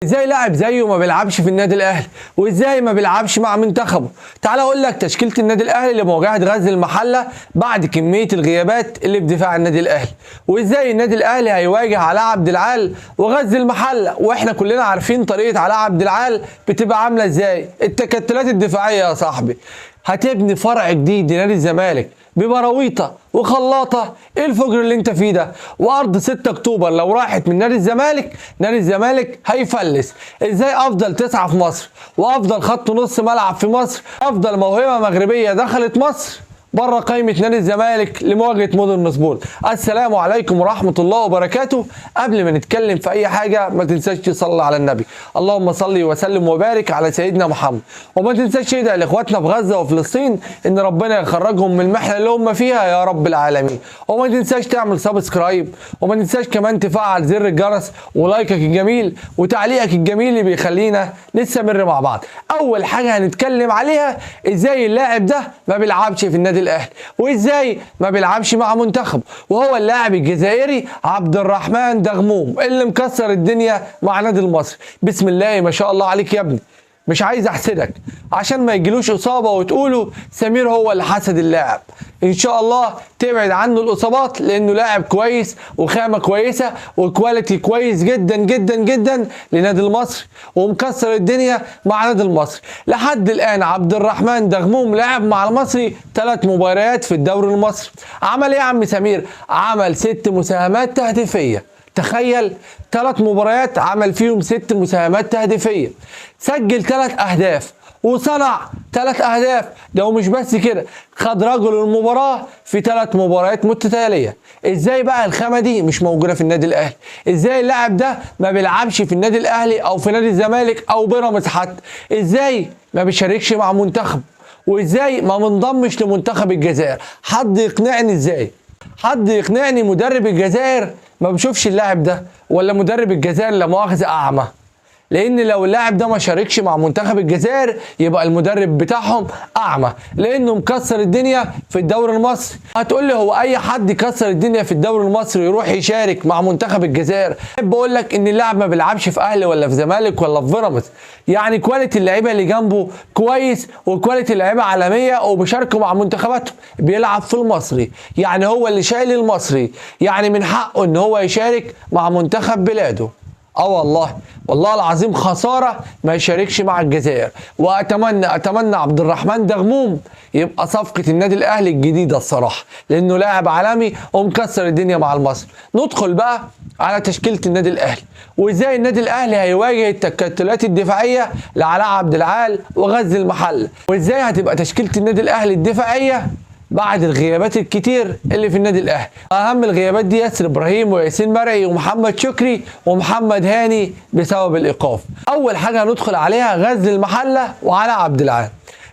ازاي لاعب زيه ما بيلعبش في النادي الاهلي، وازاي ما بيلعبش مع منتخبه؟ تعال اقول لك تشكيله النادي الاهلي لمواجهه غزل المحله بعد كميه الغيابات اللي في دفاع النادي الاهلي، وازاي النادي الاهلي هيواجه علاء عبد العال وغزل المحله، واحنا كلنا عارفين طريقه علاء عبد العال بتبقى عامله ازاي. التكتلات الدفاعيه يا صاحبي، هتبني فرع جديد لنادي الزمالك ببراويطه وخلاطه. ايه الفجر اللي انت فيه ده؟ وارض 6 اكتوبر لو راحت من نادي الزمالك، نادي الزمالك هيفلس. ازاي افضل 9 في مصر، وافضل خط نص ملعب في مصر، افضل موهبه مغربيه دخلت مصر بره قائمه نادي الزمالك لمواجهه مودرن سبورت؟ السلام عليكم ورحمه الله وبركاته. قبل ما نتكلم في اي حاجه ما تنساش تصلي على النبي، اللهم صل وسلم وبارك على سيدنا محمد. وما تنساش تدعي لاخواتنا في غزه وفلسطين ان ربنا يخرجهم من المحنه اللي هم فيها يا رب العالمين. وما تنساش تعمل سبسكرايب، وما تنساش كمان تفعل زر الجرس، ولايكك الجميل وتعليقك الجميل اللي بيخلينا نستمر مع بعض. اول حاجه هنتكلم عليها ازاي اللاعب ده ما بيلعبش في النادي الاهلي، وازاي ما بيلعبش مع منتخب، وهو اللاعب الجزائري عبد الرحمن دغموم اللي مكسر الدنيا مع نادي المصري. بسم الله ما شاء الله عليك يا ابني. مش عايز احسدك عشان ما يجيلوش اصابه وتقولوا سمير هو اللي حسد اللاعب. ان شاء الله تبعد عنه الاصابات، لانه لاعب كويس وخامه كويسه وكواليتي كويس جدا جدا جدا لنادي المصري، ومكسر الدنيا مع نادي المصري. لحد الان عبد الرحمن دغموم لعب مع المصري 3 مباريات في الدوري المصري. عمل ايه يا عم سمير؟ عمل 6 مساهمات تهديفيه. تخيل 3 مباريات عمل فيهم 6 مساهمات تهديفيه، سجل 3 اهداف وصنع 3 اهداف. ده ومش بس كده، خد رجل المباراه في 3 مباريات متتاليه. ازاي بقى الخامه دي مش موجوده في النادي الاهلي؟ ازاي اللاعب ده ما بيلعبش في النادي الاهلي او في نادي الزمالك او بيراميدز حتى؟ ازاي ما بيشاركش مع منتخب؟ وازاي ما منضمش لمنتخب الجزائر؟ حد يقنعني ازاي؟ حد يقنعني مدرب الجزائر ما بشوفش اللاعب ده، ولا مدرب الجزائر لا مؤاخذه اعمى؟ لان لو اللاعب ده ما شاركش مع منتخب الجزائر يبقى المدرب بتاعهم اعمى، لانه مكسر الدنيا في الدوري المصري. هتقول لي هو اي حد يكسر الدنيا في الدوري المصري يروح يشارك مع منتخب الجزائر؟ احب اقول لك ان اللاعب ما بيلعبش في اهلي ولا في زمالك ولا في بيراميدز، يعني كواليتي اللعيبه اللي جنبه كويس، وكواليتي اللعيبه عالميه وبيشاركوا مع منتخباتهم. بيلعب في المصري، يعني هو اللي شايل المصري، يعني من حقه ان هو يشارك مع منتخب بلاده. والله العظيم خساره ما يشاركش مع الجزائر. واتمنى عبد الرحمن دغموم يبقى صفقه النادي الاهلي الجديده الصراحه، لانه لاعب عالمي ومكسر الدنيا مع المصري. ندخل بقى على تشكيله النادي الاهلي، وازاي النادي الاهلي هيواجه التكتلات الدفاعيه لعلاء عبد العال وغزل المحله، وازاي هتبقى تشكيله النادي الاهلي الدفاعيه بعد الغيابات الكتير اللي في النادي الاهلي. اهم الغيابات دي ياسر ابراهيم وياسين مرعي ومحمد شكري ومحمد هاني بسبب الايقاف. اول حاجه هندخل عليها غزل المحله وعلاء عبد العال.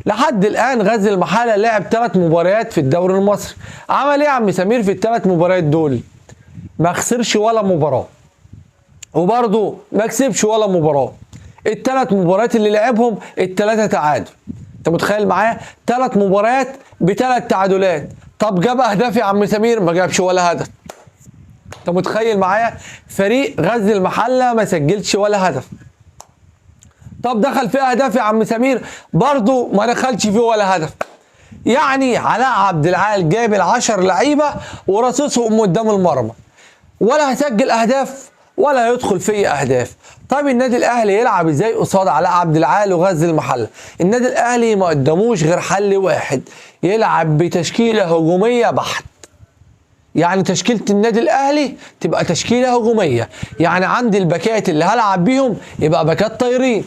لحد الان غزل المحله لعب 3 مباريات في الدوري المصري. عمل ايه يا عم سمير في ال3 مباريات دول؟ ما خسرش ولا مباراه، وبرضه ما كسبش ولا مباراه. ال3 مباريات اللي لعبهم ال3 تعادل. انت متخيل معايا؟ 3 مباريات ب3 تعادلات. طب جاب اهداف يا عم سمير؟ ما جابش ولا هدف. انت متخيل معايا؟ فريق غزل المحله ما سجلش ولا هدف. طب دخل فيه اهداف يا عم سمير؟ برضه ما دخلش فيه ولا هدف. يعني علاء عبد العال جايب ال10 لعيبه ورصصهم قدام المرمى، ولا هسجل اهداف ولا هيدخل فيه اهداف. طيب النادي الاهلي يلعب ازاي قصاد علاء عبد العال وغزل المحله؟ النادي الاهلي ما قدموش غير حل واحد، يلعب بتشكيله هجوميه بحت. يعني تشكيله النادي الاهلي تبقى تشكيله هجوميه، يعني عندي الباكات اللي هلعب بيهم يبقى باكات طايرين،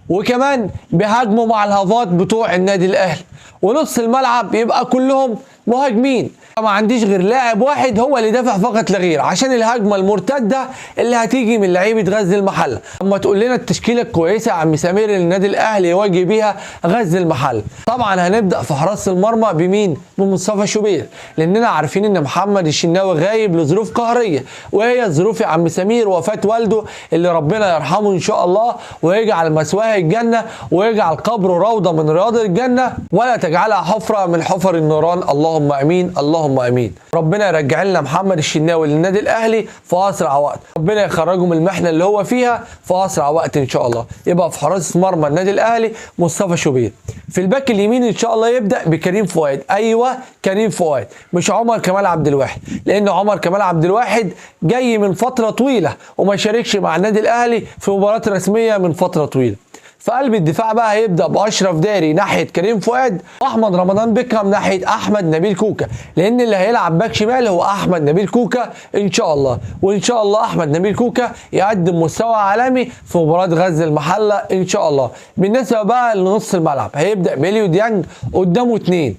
وكمان بيهاجموا مع الهافات بتوع النادي الاهلي، ونص الملعب يبقى كلهم مهاجمين. ما عنديش غير لاعب واحد هو اللي دافع فقط لا غير عشان الهجمه المرتده اللي هتيجي من لعيبه غزل المحله. اما تقول لنا التشكيله الكويسه يا عم سمير اللي النادي الاهلي يواجه بيها غزل المحله، طبعا هنبدا في حراسه المرمى بمين؟ بمصطفى شوبير، لاننا عارفين ان محمد الشناوي غايب لظروف قهريه، وهي الظروف يا عم سمير وفاه والده اللي ربنا يرحمه ان شاء الله ويجعل مثواه الجنه، ويجعل قبره روضه من رياض الجنه، ولا تجعلها حفره من حفر النيران. اللهم امين اللهم اللهم امين. ربنا يرجع لنا محمد الشناوي للنادي الاهلي في اسرع وقت، ربنا يخرجه من المحنه اللي هو فيها في اسرع وقت ان شاء الله. يبقى في حراسه مرمى النادي الاهلي مصطفى شوبير. في الباك اليمين ان شاء الله يبدا بكريم فؤاد. ايوه كريم فؤاد، مش عمر كمال عبد الواحد، لان عمر كمال عبد الواحد جاي من فتره طويله وما شاركش مع النادي الاهلي في مباراه رسميه من فتره طويله. في قلب الدفاع بقى هيبدا باشرف داري ناحيه كريم فؤاد، واحمد رمضان بيكهام ناحيه احمد نبيل كوكا، لان اللي هيلعب باك شمال هو احمد نبيل كوكا ان شاء الله. وان شاء الله احمد نبيل كوكا يقدم مستوى عالمي في مباراه غزل المحله ان شاء الله. بالنسبه بقى لنص الملعب هيبدا بيليو ديانج، قدامه اتنين،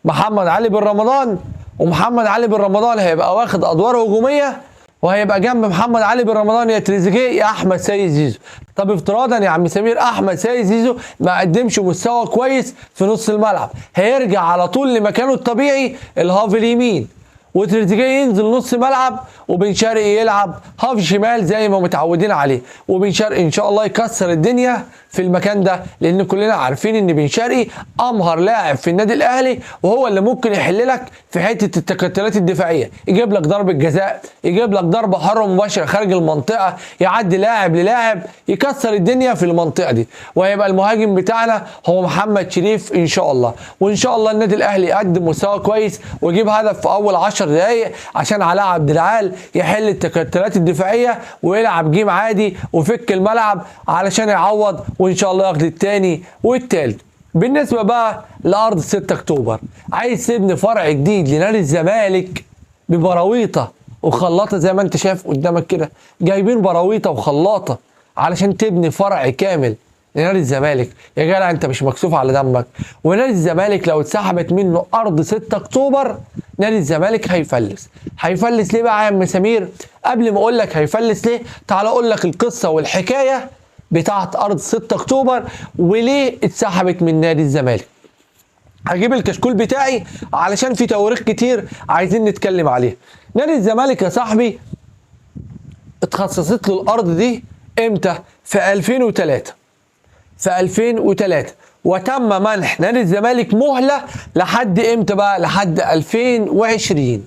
محمد علي بن رمضان، ومحمد علي بن رمضان هيبقى واخد ادوار هجوميه، وهيبقى جنب محمد علي بن رمضان يا تريزيجيه يا احمد سيد زيزو. طب افتراضا يا عم سمير احمد سيد زيزو ما قدمش مستوى كويس في نص الملعب، هيرجع على طول لمكانه الطبيعي الهاف اليمين، وتريزيجيه ينزل نص ملعب، وبن شرقي يلعب هاف شمال زي ما متعودين عليه، وبن شرقي ان شاء الله يكسر الدنيا في المكان ده، لان كلنا عارفين ان بن شرقي امهر لاعب في النادي الاهلي، وهو اللي ممكن يحل لك في حته التكتلات الدفاعيه، يجيب لك ضربه جزاء، يجيب لك ضربه حره مباشره خارج المنطقه، يعدي لاعب للاعب، يكسر الدنيا في المنطقه دي. وهيبقى المهاجم بتاعنا هو محمد شريف ان شاء الله. وان شاء الله النادي الاهلي يقدم مستوى كويس ويجيب هدف في اول 10 دقائق عشان علاء عبد العال يحل التكتلات الدفاعيه ويلعب جيم عادي ويفك الملعب علشان يعوض، وان شاء الله ياخد الثاني والثالث. بالنسبه بقى لارض 6 اكتوبر، عايز تبني فرع جديد لنادي الزمالك ببراويطه وخلاطه زي ما انت شايف قدامك كده، جايبين براويطه وخلاطه علشان تبني فرع كامل لنادي الزمالك. يا جدع انت مش مكسوف على دمك؟ ونادي الزمالك لو اتسحبت منه ارض 6 اكتوبر نادي الزمالك هيفلس. هيفلس ليه بقى يا عم سمير؟ قبل ما اقول لك هيفلس ليه، تعال اقول لك القصه والحكايه بتاعت ارض 6 اكتوبر وليه اتسحبت من نادي الزمالك. هجيب الكشكول بتاعي علشان في تواريخ كتير عايزين نتكلم عليها. نادي الزمالك يا صاحبي اتخصصت له الارض دي امتى؟ في 2003. في 2003 وتم منح نادي الزمالك مهله لحد امتى بقى؟ لحد 2020.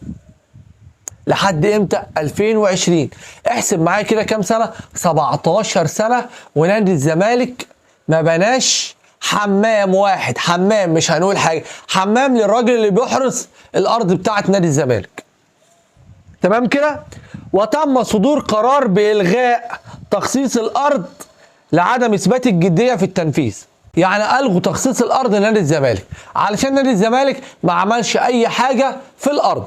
لحد امتى؟ 2020. احسب معايا كده كام سنه؟ 17 سنه ونادي الزمالك ما بناش حمام واحد، حمام مش هنقول حاجه، حمام للراجل اللي بيحرس الارض بتاعت نادي الزمالك. تمام كده؟ وتم صدور قرار بإلغاء تخصيص الارض لعدم اثبات الجديه في التنفيذ. يعني الغوا تخصيص الارض لنادي الزمالك علشان نادي الزمالك ما عملش اي حاجه في الارض.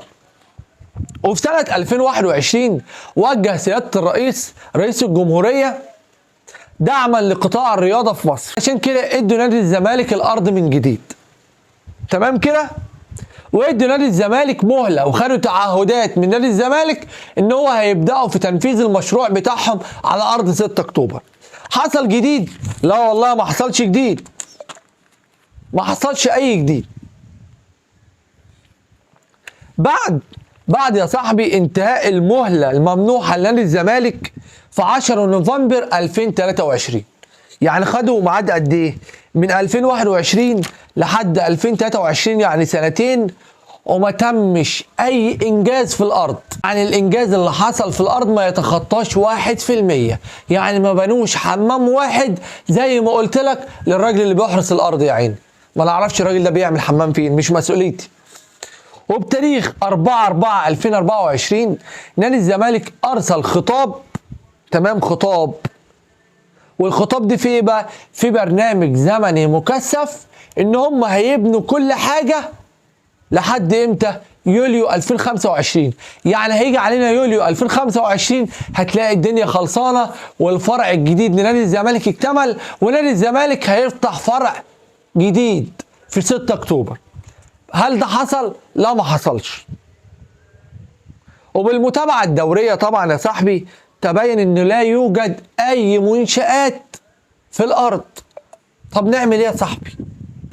وفي سنه 2021 وجه سياده رئيس الجمهوريه دعما لقطاع الرياضه في مصر، عشان كده ادوا نادي الزمالك الارض من جديد. تمام كده؟ وادوا نادي الزمالك مهله وخدوا تعهدات من نادي الزمالك ان هو هيبداوا في تنفيذ المشروع بتاعهم على ارض 6 اكتوبر. حصل جديد؟ لا والله ما حصلش جديد، ما حصلش اي جديد. بعد يا صاحبي انتهاء المهله الممنوحه لنادي الزمالك في 10 نوفمبر 2023، يعني خدوا ميعاد قد ايه؟ من 2021 لحد 2023، يعني سنتين وما تمش اي انجاز في الارض. يعني الانجاز اللي حصل في الارض ما يتخطاش 1%، يعني ما بنوش حمام واحد زي ما قلت لك للراجل اللي بيحرس الارض يا عيني. ما نعرفش الراجل ده بيعمل حمام فين، مش مسؤوليتي. وبتاريخ 4/4/2024 نادي الزمالك ارسل خطاب، تمام، خطاب، والخطاب دي في ايه بقى؟ في برنامج زمني مكثف ان هم هيبنوا كل حاجه لحد امتى؟ يوليو 2025. يعني هيجي علينا يوليو 2025 هتلاقي الدنيا خلصانه والفرع الجديد لنادي الزمالك اكتمل، ونادي الزمالك هيفتح فرع جديد في 6 اكتوبر. هل ده حصل؟ لا ما حصلش. وبالمتابعه الدوريه طبعا يا صاحبي تبين انه لا يوجد اي منشآت في الارض. طب نعمل ايه يا صاحبي؟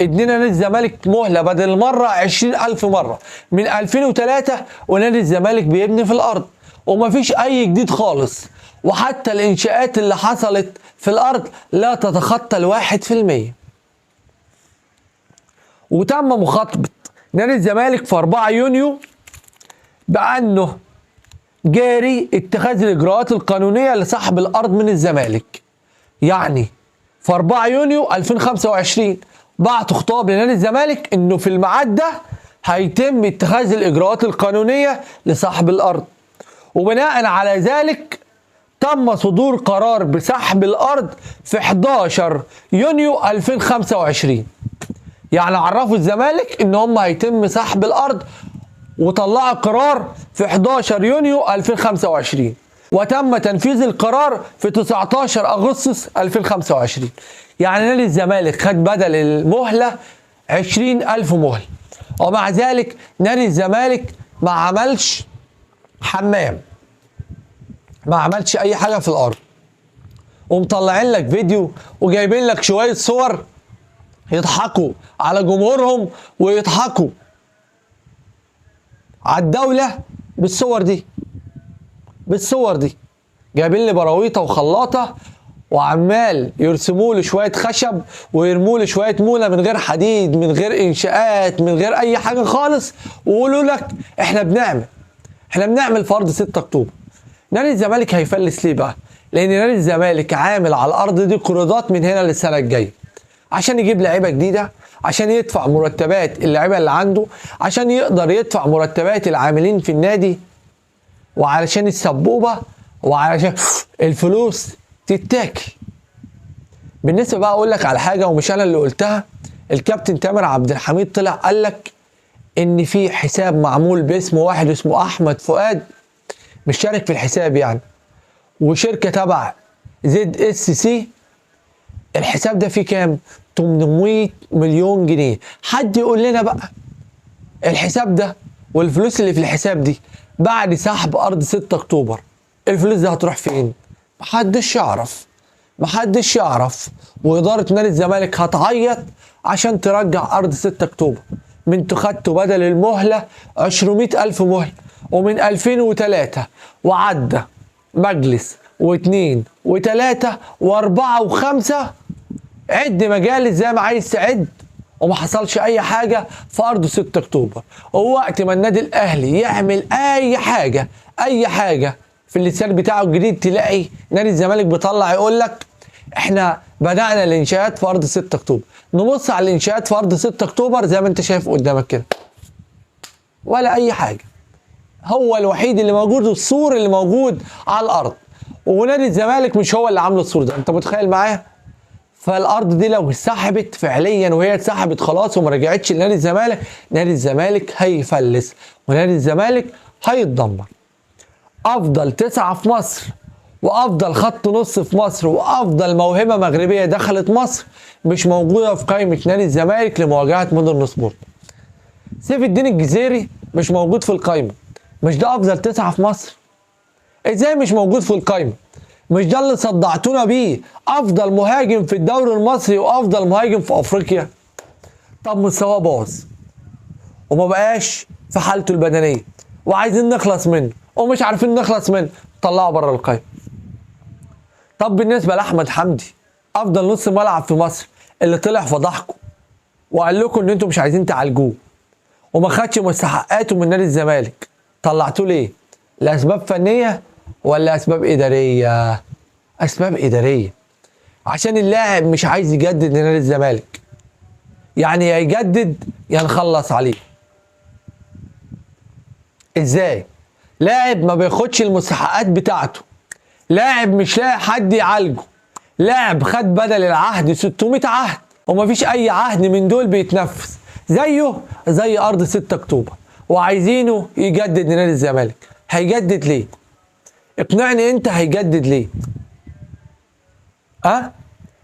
ادينا نادي الزمالك مهله بدل المره 20,000 مره. من 2003 ونادي الزمالك بيبني في الارض ومفيش اي جديد خالص، وحتى الانشاءات اللي حصلت في الارض لا تتخطى 1%. وتم مخاطبه نادي الزمالك في 4 يونيو بأنه جاري اتخاذ الإجراءات القانونية لسحب الأرض من الزمالك. يعني في 4 يونيو 2025 بعتوا خطاب لنادي الزمالك إنه في الميعاد ده هيتم اتخاذ الإجراءات القانونية لسحب الأرض، وبناء على ذلك تم صدور قرار بسحب الأرض في 11 يونيو 2025. يعني عرفوا الزمالك إن هم هيتم سحب الأرض، وطلعوا قرار في 11 يونيو 2025، وتم تنفيذ القرار في 19 أغسطس 2025. يعني نادي الزمالك خد بدل المهلة 20,000 مهلة، ومع ذلك نادي الزمالك ما عملش حمام، ما عملش أي حاجة في الأرض، ومطلعين لك فيديو وجايبين لك شوية صور يضحكوا على جمهورهم ويضحكوا على الدولة بالصور دي جايبين لي براويطة وخلاطة، وعمال يرسموا لي شوية خشب ويرموا لي شوية مولة من غير حديد، من غير إنشاءات، من غير أي حاجة خالص، ويقولوا لك إحنا بنعمل في أرض 6 أكتوبر. نادي الزمالك هيفلس ليه بقى؟ لأن نادي الزمالك عامل على الأرض دي قروضات من هنا للسنة الجاية، عشان يجيب لعيبة جديدة، عشان يدفع مرتبات اللعيبة اللي عنده، عشان يقدر يدفع مرتبات العاملين في النادي، وعلشان السبوبة، وعلشان الفلوس تتاكل. بالنسبة بقى أقول لك على حاجة، ومش أنا اللي قلتها، الكابتن تامر عبد الحميد طلع قال لك إن في حساب معمول باسم واحد اسمه أحمد فؤاد مش شارك في الحساب يعني، وشركة تبع ZSC الحساب ده فيه كام؟ 800 مليون جنيه. حد يقول لنا بقى الحساب ده والفلوس اللي في الحساب دي بعد سحب أرض 6 أكتوبر الفلوس دي هتروح فين؟ محدش يعرف. وإدارة نادي الزمالك هتعيط عشان ترجع أرض 6 أكتوبر. من انتوا خدتوا بدل المهلة 200,000 مهلة، ومن 2003 وعدى مجلس واثنين وثلاثة واربعة وخمسة، عد مجالس زي ما عايز تعد، وما حصلش اي حاجة في ارض 6 اكتوبر. ووقت ما النادي الاهلي يعمل اي حاجة في اللسان بتاعه الجديد، تلاقي نادي الزمالك بيطلع يقول لك احنا بدأنا الانشاءات في ارض 6 اكتوبر. نبص على الانشاءات في ارض 6 اكتوبر زي ما انت شايف قدامك كده، ولا اي حاجة. هو الوحيد اللي موجود السور اللي موجود على الارض، ونادي الزمالك مش هو اللي عامله السور ده. انت متخيل معايا؟ فالارض دي لو اتسحبت فعليا، وهي اتسحبت خلاص وما رجعتش لنادي الزمالك، نادي الزمالك هيفلس ونادي الزمالك هيتدمر. افضل 9 في مصر، وافضل خط نص في مصر، وافضل موهبه مغربيه دخلت مصر مش موجوده في قائمه نادي الزمالك لمواجهه مودرن سبورت. سيف الدين الجزيري مش موجود في القائمه. مش ده افضل 9 في مصر؟ ازاي مش موجود في القائمه؟ مش ده اللي صدعتونا بيه افضل مهاجم في الدوري المصري وافضل مهاجم في افريقيا؟ طب مستواه باظ وما بقاش في حالته البدنيه، وعايزين نخلص منه ومش عارفين نخلص منه، طلعه بره القائمه. طب بالنسبه لاحمد حمدي، افضل نص ملعب في مصر اللي طلع فضحكم وقال لكم ان انتم مش عايزين تعالجوه وما خدش مستحقاته من نادي الزمالك، طلعتوه ليه؟ لاسباب فنيه ولا اسباب اداريه؟ اسباب اداريه، عشان اللاعب مش عايز يجدد لنادي الزمالك. يعني يا يجدد يا نخلص عليه. ازاي؟ لاعب ما بياخدش المستحقات بتاعته، لاعب مش لاقي حد يعالجه، لاعب خد بدل العهد 600 عهد ومفيش اي عهد من دول بيتنفذ، زي ارض 6 اكتوبر، وعايزينه يجدد لنادي الزمالك. هيجدد ليه؟ اقنعني انت، هيجدد ليه؟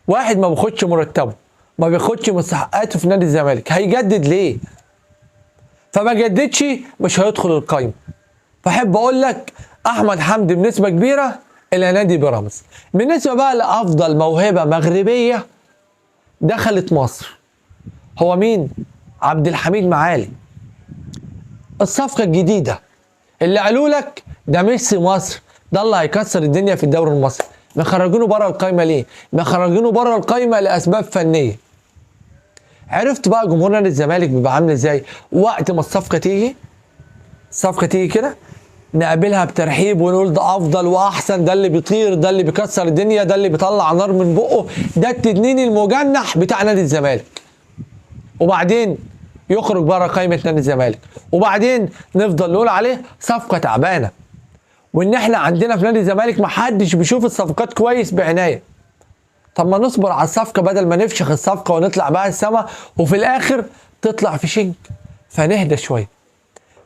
واحد ما بياخدش مرتبه، ما بياخدش مستحقاته في نادي الزمالك، هيجدد ليه؟ فما جددش مش هيدخل القايمه. فاحب اقول لك احمد حمدي بنسبه كبيره الى نادي بيراميدز. بالنسبه بقى لافضل موهبه مغربيه دخلت مصر، هو مين؟ عبد الحميد معالي. الصفقه الجديده اللي قالوا لك ده ميسي مصر، ده اللي هيكسر الدنيا في الدوري المصري. مخرجينه بره القايمه ليه؟ مخرجينه بره القايمه لاسباب فنيه. عرفت بقى جمهور نادي الزمالك بيبقى عامل ازاي وقت ما الصفقه تيجي؟ الصفقه تيجي كده نقابلها بترحيب ونقول ده افضل واحسن، ده اللي بيطير، ده اللي بيكسر الدنيا، ده اللي بيطلع نار من بقه، ده التنين المجنح بتاع نادي الزمالك. وبعدين يخرج بره قائمه نادي الزمالك، وبعدين نفضل نقول عليه صفقه تعبانه، وان احنا عندنا في نادي الزمالك محدش بيشوف الصفقات كويس بعنايه. طب ما نصبر على الصفقه بدل ما نفشخ الصفقه ونطلع بقى السما وفي الاخر تطلع في شنك. فنهدى شويه.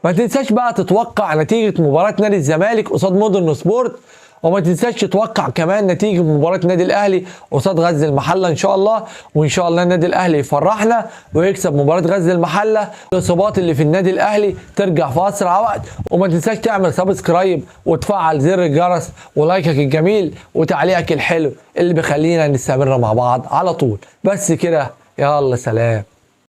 ما تنساش بقى تتوقع نتيجه مباراه نادي الزمالك قصاد مودرن سبورت، وما تنساش تتوقع كمان نتيجه مباراه النادي الاهلي قصاد غزل المحله ان شاء الله. وان شاء الله النادي الاهلي يفرحنا ويكسب مباراه غزل المحله، الاصابات اللي في النادي الاهلي ترجع في اسرع وقت. وما تنساش تعمل سبسكرايب وتفعل زر الجرس ولايكك الجميل وتعليقك الحلو اللي بيخلينا نستمر مع بعض على طول. بس كده، يلا سلام.